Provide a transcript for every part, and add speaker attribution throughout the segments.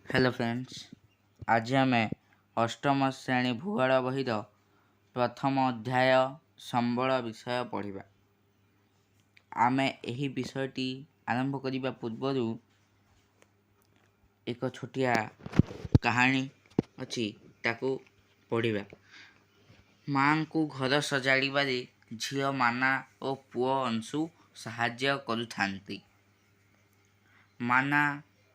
Speaker 1: Hello friends, आज आम अष्टम श्रेणी भूगोल बहीर प्रथम अध्याय संबल विषय पढ़ा। आम यही विषयटी आरंभ करने पूर्वर एक छोटिया कहानी अच्छी ताकू पढ़ा। माँ को घर सजाड़े झील माना और पुओ अंशु साहाय्य करुथांती। माना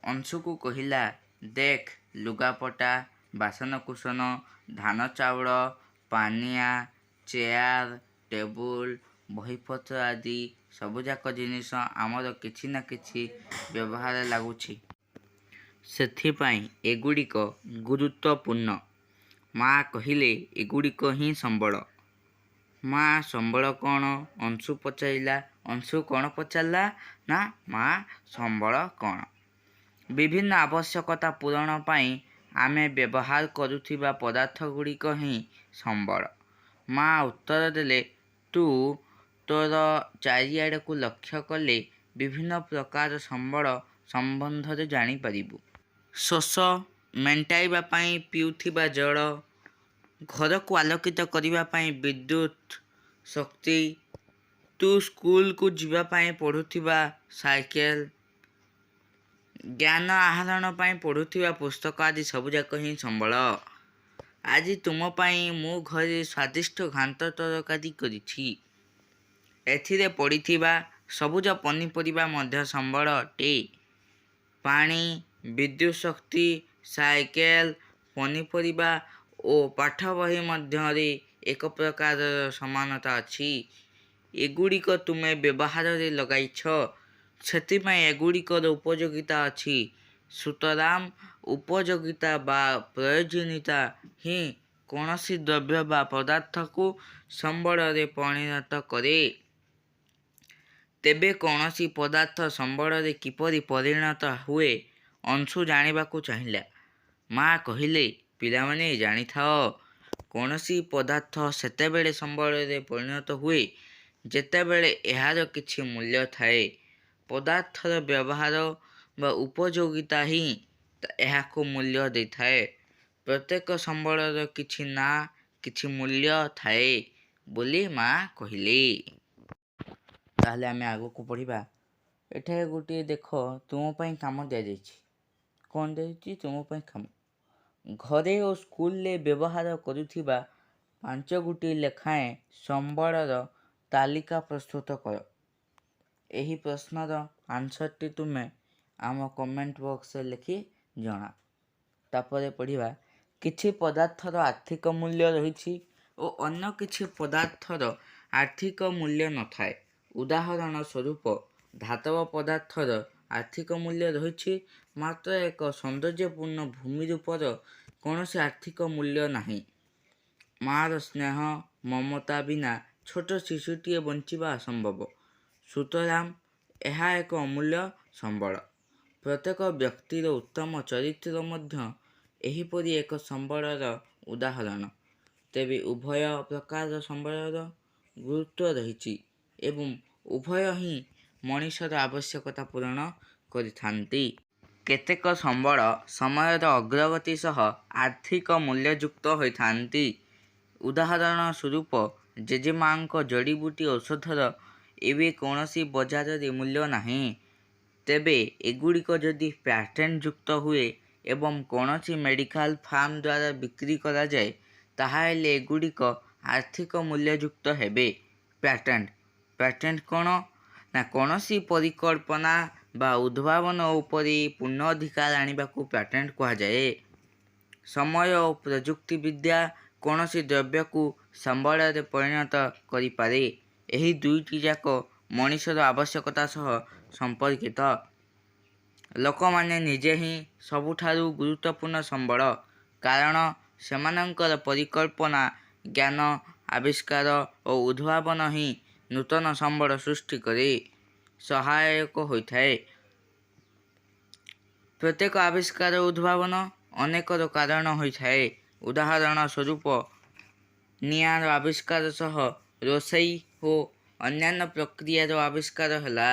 Speaker 1: अंशु को कहला, देख लुगापटा, बासनकुसन, धान चाउल, पानिया, चेयर, टेबुल, बहीपत्र आदि सबुजाक जिनिस आमर किछि ना किछि व्यवहार लगुछि। सेथिपाई एगुड़िक गुरुत्वपूर्ण। माँ कहिले एगुड़िक ही संबल। माँ संबल कौन? अंशु पचारिला। अंशु कौन पचारा ना माँ संबल कौन? विभिन्न आवश्यकता पूरण पाई आमे व्यवहार करुथिबा पदार्थ गुड़िक ही संबल। माँ उत्तर देले, तू तोर चारिआड़ को लक्ष्य कले विभिन्न प्रकार संबल संबंध जानी पारिबु। शोष मेंटाइबा पाई पिउथिबा जल, घर को आलोकित करिबा पाई विद्युत शक्ति, तू स्कूल को जीवा पाई पढ़ुथिबा साइकेल, ज्ञान आहरण पाई पढ़ुथिबा पुस्तक आदि सबुजाक ही संबल। आज तुम पाई मु घरे स्वादिष्ट घांट तरकारी करिछि। एथिरे पड़िथिबा सबुज पनीपरिबा मध्य संबल अटे। पानी, विद्युत शक्ति, साइकेल, पनीपरिबा ओ पाठ बही मध्य एक प्रकार समानता अछि। एगुड़िक तुमे व्यवहार रे लगाइछ, सेथिपाई एगुड़िकर उपयोगिता अछि। सुतराम उपयोगिता बा प्रयोजनीयता ही कौनसी द्रव्य बा पदार्थ को संबल रे परिणत करे। तेबे कौनसी पदार्थ संबल रे किपरि परिणत हुए अंशु जानिबाकू चाहिला। माँ कहिले, पिलामाने जानिथाओ, कौनसी पदार्थ सेतेबेले संबल रे परिणत हुए जेतेबेले एहार किछि मूल्य थाए। पदार्थर व्यवहार बा उपयोगिता ही एहाको मूल्य देथाए। प्रत्येक संबलर किछि ना किछि मूल्य थाए बोली माँ कहिले। ताहले आमे आगो को पढ़िबा। एठारे गोटे देख, तुम पई काम दिया जाइछि। कौन दिया? तुम पई काम। घरे और स्कूल ले व्यवहार करुथिबा 5 गोटी लेखाएं संबलर तालिका प्रस्तुत कर। एही प्रश्नर आंसरटी तुमे आम कमेंट बॉक्स लिखि जना। तापरे पढ़िबा, किछि पदार्थर आर्थिक मूल्य रहिछि ओ अन्य किछि पदार्थर आर्थिक मूल्य नथाए। उदाहरण स्वरूप, धातव पदार्थर आर्थिक मूल्य रहिछि मात्र एक सौंदर्यपूर्ण भूमि रूपर कौनसी आर्थिक मूल्य नाही। मार स्नेह ममता बिना छोट शिशुटीए बंचिबा असंभव। सुतराम ଏହା ଏକ ଅମୂଲ୍ୟ ସମ୍ବଳ। ପ୍ରତ୍ୟେକ ବ୍ୟକ୍ତିର ଉତ୍ତମ ଚରିତ୍ର ମଧ୍ୟ ଏହିପରି ଏକ ସମ୍ବଳର ଉଦାହରଣ। ତେବେ ଉଭୟ ପ୍ରକାରର ସମ୍ବଳର ଗୁରୁତ୍ୱ ରହିଛି ଏବଂ ଉଭୟ ହିଁ ମଣିଷର ଆବଶ୍ୟକତା ପୂରଣ କରିଥାନ୍ତି। କେତେକ ସମ୍ବଳ ସମୟର ଅଗ୍ରଗତି ସହ ଆର୍ଥିକ ମୂଲ୍ୟଯୁକ୍ତ ହୋଇଥାନ୍ତି। ଉଦାହରଣ ସ୍ୱରୂପ, ଜେଜେମାଙ୍କ ଜଡ଼ିବୁଟି ଔଷଧର ଏବେ କୌଣସି ବଜାରରେ ମୂଲ୍ୟ ନାହିଁ। ତେବେ ଏଗୁଡ଼ିକ ଯଦି ପ୍ୟାଟେଣ୍ଟ ଯୁକ୍ତ ହୁଏ ଏବଂ କୌଣସି ମେଡ଼ିକାଲ ଫାର୍ମ ଦ୍ୱାରା ବିକ୍ରି କରାଯାଏ, ତାହାହେଲେ ଏଗୁଡ଼ିକ ଆର୍ଥିକ ମୂଲ୍ୟଯୁକ୍ତ ହେବେ। ପ୍ୟାଟେଣ୍ଟ କ'ଣ? ନା କୌଣସି ପରିକଳ୍ପନା ବା ଉଦ୍ଭାବନ ଉପରେ ପୂର୍ଣ୍ଣ ଅଧିକାର ଆଣିବାକୁ ପ୍ୟାଟେଣ୍ଟ କୁହାଯାଏ। ସମୟ ଓ ପ୍ରଯୁକ୍ତିବିଦ୍ୟା କୌଣସି ଦ୍ରବ୍ୟକୁ ସମ୍ବଳରେ ପରିଣତ କରିପାରେ। ଏହି ଦୁଇଟି ଯାକ ମଣିଷର ଆବଶ୍ୟକତା ସହ ସମ୍ପର୍କିତ। ଲୋକମାନେ ନିଜେ ହିଁ ସବୁଠାରୁ ଗୁରୁତ୍ୱପୂର୍ଣ୍ଣ ସମ୍ବଳ, କାରଣ ସେମାନଙ୍କର ପରିକଳ୍ପନା, ଜ୍ଞାନ, ଆବିଷ୍କାର ଓ ଉଦ୍ଭାବନ ହିଁ ନୂତନ ସମ୍ବଳ ସୃଷ୍ଟି କରି ସହାୟକ ହୋଇଥାଏ। ପ୍ରତ୍ୟେକ ଆବିଷ୍କାର ଓ ଉଦ୍ଭାବନ ଅନେକର କାରଣ ହୋଇଥାଏ। ଉଦାହରଣ ସ୍ୱରୂପ, ନିଆଁର ଆବିଷ୍କାର ସହ ରୋଷେଇ ଓ ଅନ୍ୟାନ୍ୟ ପ୍ରକ୍ରିୟାର ଆବିଷ୍କାର ହେଲା।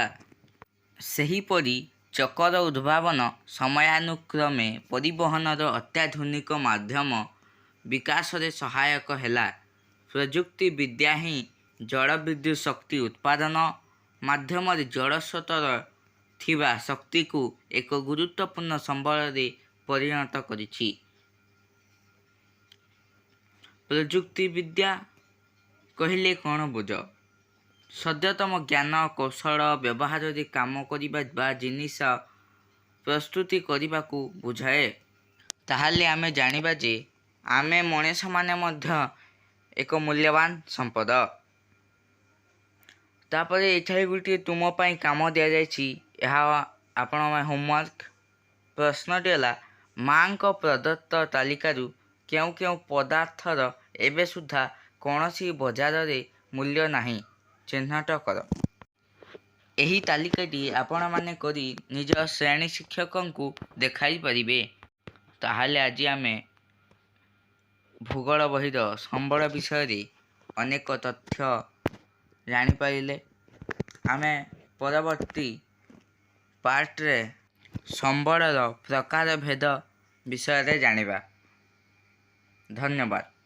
Speaker 1: ସେହିପରି ଚକର ଉଦ୍ଭାବନ ସମୟାନୁକ୍ରମେ ପରିବହନର ଅତ୍ୟାଧୁନିକ ମାଧ୍ୟମ ବିକାଶରେ ସହାୟକ ହେଲା। ପ୍ରଯୁକ୍ତି ବିଦ୍ୟା ହିଁ ଜଳ ବିଦ୍ୟୁତ୍ ଶକ୍ତି ଉତ୍ପାଦନ ମାଧ୍ୟମରେ ଜଳ ସ୍ରୋତର ଥିବା ଶକ୍ତିକୁ ଏକ ଗୁରୁତ୍ୱପୂର୍ଣ୍ଣ ସମ୍ବଳରେ ପରିଣତ କରିଛି। ପ୍ରଯୁକ୍ତି ବିଦ୍ୟା କହିଲେ କ'ଣ ବୁଝ? ସଦ୍ୟତମ ଜ୍ଞାନ କୌଶଳ ବ୍ୟବହାରରେ କାମ କରିବା ବା ଜିନିଷ ପ୍ରସ୍ତୁତି କରିବାକୁ ବୁଝାଏ। ତାହେଲେ ଆମେ ଜାଣିବା ଯେ ଆମେ ମଣିଷମାନେ ମଧ୍ୟ ଏକ ମୂଲ୍ୟବାନ ସମ୍ପଦ। ତାପରେ ଏଠାରେ ଗୋଟିଏ ତୁମ ପାଇଁ କାମ ଦିଆଯାଇଛି। ଏହା ଆପଣଙ୍କ ହୋମୱାର୍କ। ପ୍ରଶ୍ନଟି ହେଲା, ମାଙ୍କ ପ୍ରଦତ୍ତ ତାଲିକାରୁ କେଉଁ କେଉଁ ପଦାର୍ଥର ଏବେ ସୁଦ୍ଧା କୌଣସି ବଜାରରେ ମୂଲ୍ୟ ନାହିଁ ଚିହ୍ନଟ କର। ଏହି ତାଲିକାଟି ଆପଣମାନେ କରି ନିଜ ଶ୍ରେଣୀ ଶିକ୍ଷକଙ୍କୁ ଦେଖାଇ ପାରିବେ। ତାହେଲେ ଆଜି ଆମେ ଭୂଗୋଳ ବହିର ସମ୍ବଳ ବିଷୟରେ ଅନେକ ତଥ୍ୟ ଜାଣିପାରିଲେ। ଆମେ ପରବର୍ତ୍ତୀ ପାର୍ଟରେ ସମ୍ବଳର ପ୍ରକାରଭେଦ ବିଷୟରେ ଜାଣିବା। ଧନ୍ୟବାଦ।